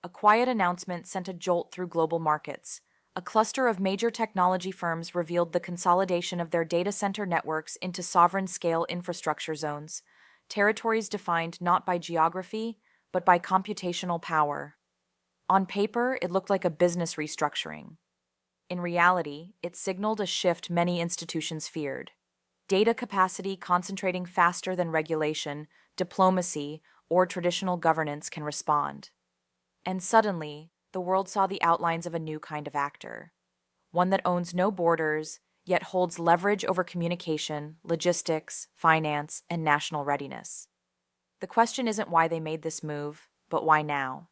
a quiet announcement sent a jolt through global markets. A cluster of major technology firms revealed the consolidation of their data center networks into sovereign-scale infrastructure zones, territories defined not by geography, but by computational power. On paper, it looked like a business restructuring. In reality, it signaled a shift many institutions feared. Data capacity concentrating faster than regulation, diplomacy, or traditional governance can respond. And suddenly, the world saw the outlines of a new kind of actor. One that owns no borders, yet holds leverage over communication, logistics, finance, and national readiness. The question isn't why they made this move, but why now?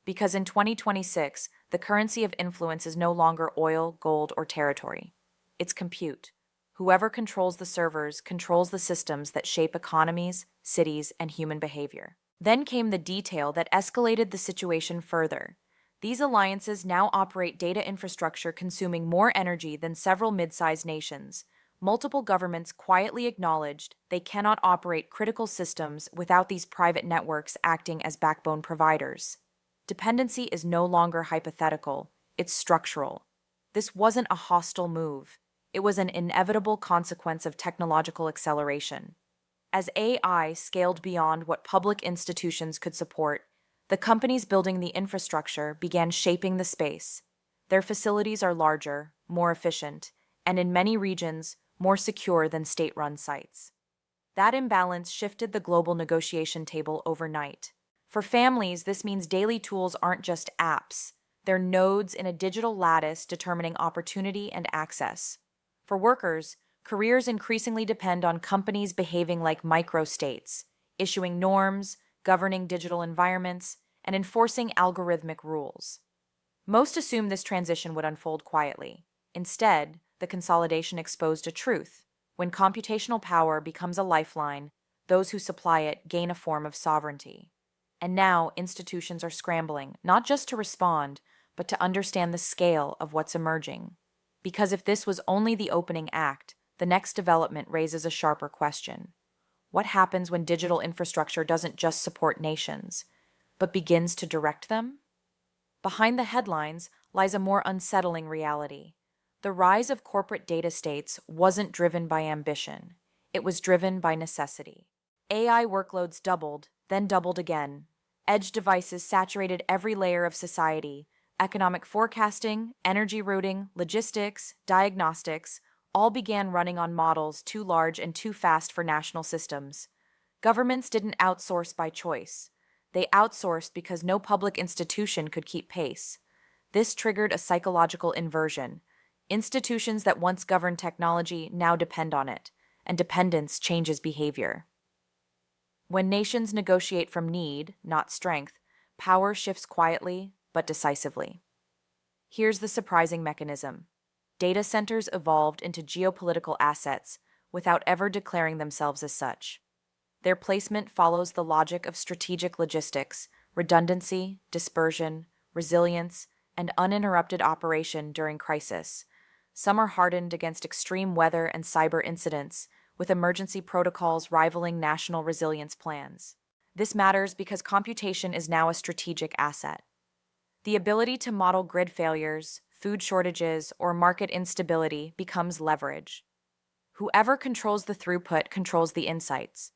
Because in 2026, the currency of influence is no longer oil, gold, or territory. It's compute. Whoever controls the servers controls the systems that shape economies, cities, and human behavior. Then came the detail that escalated the situation further. These alliances now operate data infrastructure consuming more energy than several mid-sized nations. Multiple governments quietly acknowledged they cannot operate critical systems without these private networks acting as backbone providers. Dependency is no longer hypothetical, it's structural. This wasn't a hostile move. It was an inevitable consequence of technological acceleration. As AI scaled beyond what public institutions could support, the companies building the infrastructure began shaping the space. Their facilities are larger, more efficient, and in many regions, more secure than state-run sites. That imbalance shifted the global negotiation table overnight. For families, this means daily tools aren't just apps. They're nodes in a digital lattice determining opportunity and access. For workers, careers increasingly depend on companies behaving like microstates, issuing norms, governing digital environments, and enforcing algorithmic rules. Most assumed this transition would unfold quietly. Instead, the consolidation exposed a truth. When computational power becomes a lifeline, those who supply it gain a form of sovereignty. And now institutions are scrambling, not just to respond, but to understand the scale of what's emerging. Because if this was only the opening act, the next development raises a sharper question. What happens when digital infrastructure doesn't just support nations, but begins to direct them? Behind the headlines lies a more unsettling reality. The rise of corporate data states wasn't driven by ambition. It was driven by necessity. AI workloads doubled, then doubled again. Edge devices saturated every layer of society. Economic forecasting, energy routing, logistics, diagnostics, all began running on models too large and too fast for national systems. Governments didn't outsource by choice. They outsourced because no public institution could keep pace. This triggered a psychological inversion. Institutions that once governed technology now depend on it, and dependence changes behavior. When nations negotiate from need, not strength, power shifts quietly but decisively. Here's the surprising mechanism. Data centers evolved into geopolitical assets without ever declaring themselves as such. Their placement follows the logic of strategic logistics, redundancy, dispersion, resilience, and uninterrupted operation during crisis. Some are hardened against extreme weather and cyber incidents, with emergency protocols rivaling national resilience plans. This matters because computation is now a strategic asset. The ability to model grid failures, food shortages, or market instability becomes leverage. Whoever controls the throughput controls the insights,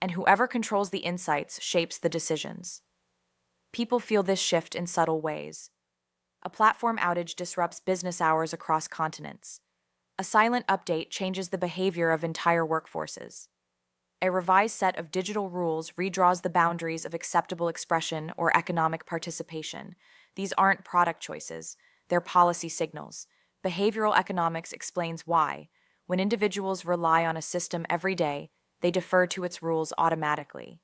and whoever controls the insights shapes the decisions. People feel this shift in subtle ways. A platform outage disrupts business hours across continents. A silent update changes the behavior of entire workforces. A revised set of digital rules redraws the boundaries of acceptable expression or economic participation. These aren't product choices, they're policy signals. Behavioral economics explains why. When individuals rely on a system every day, they defer to its rules automatically.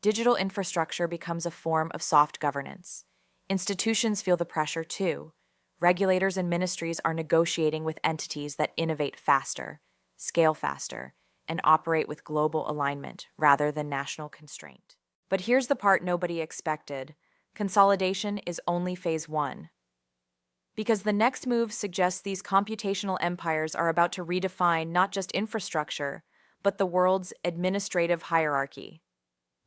Digital infrastructure becomes a form of soft governance. Institutions feel the pressure too. Regulators and ministries are negotiating with entities that innovate faster, scale faster, and operate with global alignment rather than national constraint. But here's the part nobody expected. Consolidation is only phase one. Because the next move suggests these computational empires are about to redefine not just infrastructure, but the world's administrative hierarchy.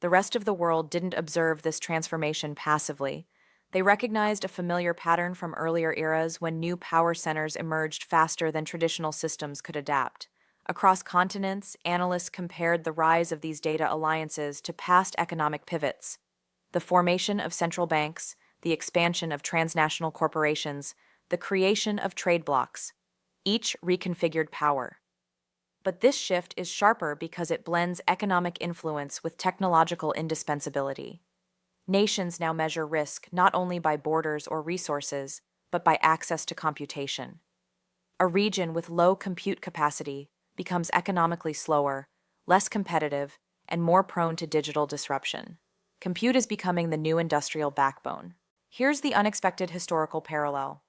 The rest of the world didn't observe this transformation passively. They recognized a familiar pattern from earlier eras when new power centers emerged faster than traditional systems could adapt. Across continents, analysts compared the rise of these data alliances to past economic pivots: the formation of central banks, the expansion of transnational corporations, the creation of trade blocs. Each reconfigured power. But this shift is sharper because it blends economic influence with technological indispensability. Nations now measure risk not only by borders or resources, but by access to computation. A region with low compute capacity becomes economically slower, less competitive, and more prone to digital disruption. Compute is becoming the new industrial backbone. Here's the unexpected historical parallel.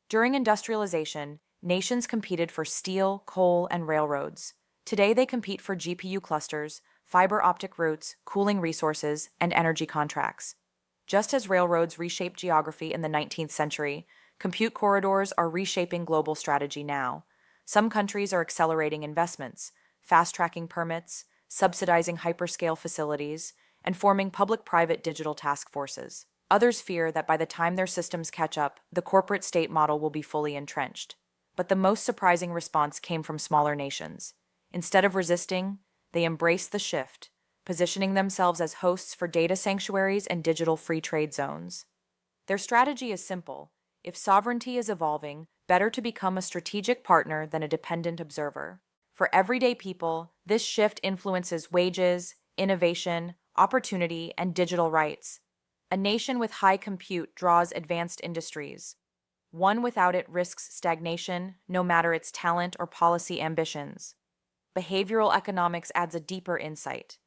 During industrialization, nations competed for steel, coal, and railroads. Today they compete for GPU clusters, fiber optic routes, cooling resources, and energy contracts. Just as railroads reshaped geography in the 19th century, compute corridors are reshaping global strategy now. Some countries are accelerating investments, fast-tracking permits, subsidizing hyperscale facilities, and forming public-private digital task forces. Others fear that by the time their systems catch up, the corporate state model will be fully entrenched. But the most surprising response came from smaller nations. Instead of resisting, they embraced the shift, positioning themselves as hosts for data sanctuaries and digital free trade zones. Their strategy is simple: if sovereignty is evolving, better to become a strategic partner than a dependent observer. For everyday people, this shift influences wages, innovation, opportunity, and digital rights. A nation with high compute draws advanced industries. One without it risks stagnation, no matter its talent or policy ambitions. Behavioral economics adds a deeper insight.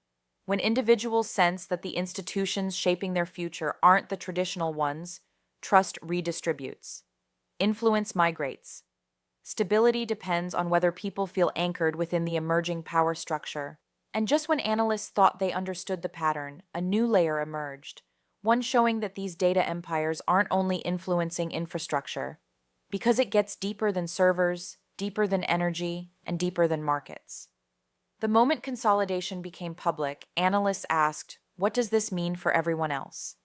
When individuals sense that the institutions shaping their future aren't the traditional ones, trust redistributes. Influence migrates. Stability depends on whether people feel anchored within the emerging power structure. And just when analysts thought they understood the pattern, a new layer emerged. One showing that these data empires aren't only influencing infrastructure, because it gets deeper than servers, deeper than energy, and deeper than markets. The moment consolidation became public, analysts asked, what does this mean for everyone else?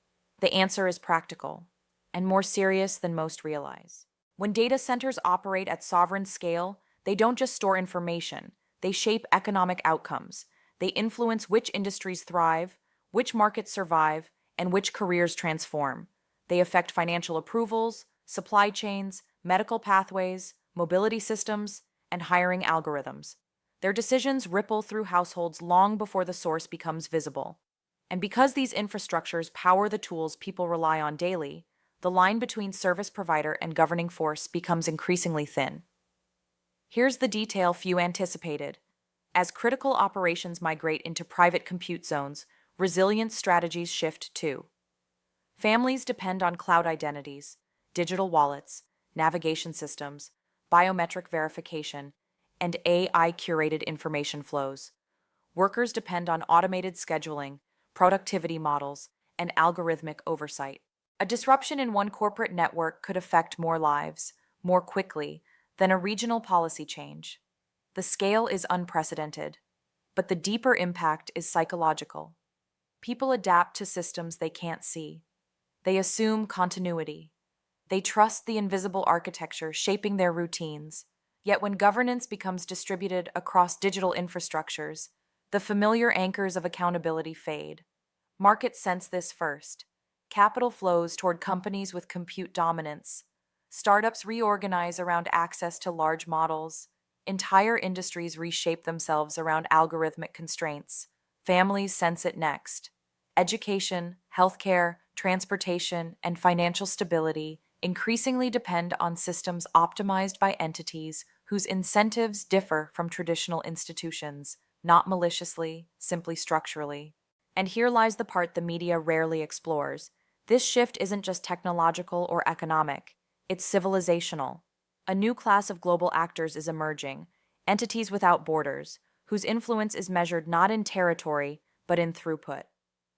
The answer is practical, and more serious than most realize. When data centers operate at sovereign scale, they don't just store information, they shape economic outcomes. They influence which industries thrive, which markets survive, and which careers transform. They affect financial approvals, supply chains, medical pathways, mobility systems, and hiring algorithms. Their decisions ripple through households long before the source becomes visible. And because these infrastructures power the tools people rely on daily, the line between service provider and governing force becomes increasingly thin. Here's the detail few anticipated. As critical operations migrate into private compute zones, resilience strategies shift too. Families depend on cloud identities, digital wallets, navigation systems, biometric verification, and AI-curated information flows. Workers depend on automated scheduling, productivity models, and algorithmic oversight. A disruption in one corporate network could affect more lives, more quickly, than a regional policy change. The scale is unprecedented, but the deeper impact is psychological. People adapt to systems they can't see. They assume continuity. They trust the invisible architecture shaping their routines. Yet when governance becomes distributed across digital infrastructures, the familiar anchors of accountability fade. Markets sense this first. Capital flows toward companies with compute dominance. Startups reorganize around access to large models. Entire industries reshape themselves around algorithmic constraints. Families sense it next. Education, healthcare, transportation, and financial stability increasingly depend on systems optimized by entities whose incentives differ from traditional institutions, not maliciously, simply structurally. And here lies the part the media rarely explores. This shift isn't just technological or economic, it's civilizational. A new class of global actors is emerging, entities without borders, whose influence is measured not in territory, but in throughput.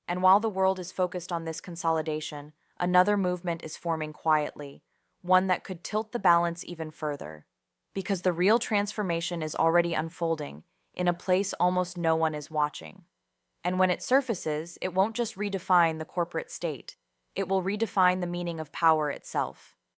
And while the world is focused on this consolidation, another movement is forming quietly, one that could tilt the balance even further. Because the real transformation is already unfolding, in a place almost no one is watching. And when it surfaces, it won't just redefine the corporate state. it will redefine the meaning of power itself.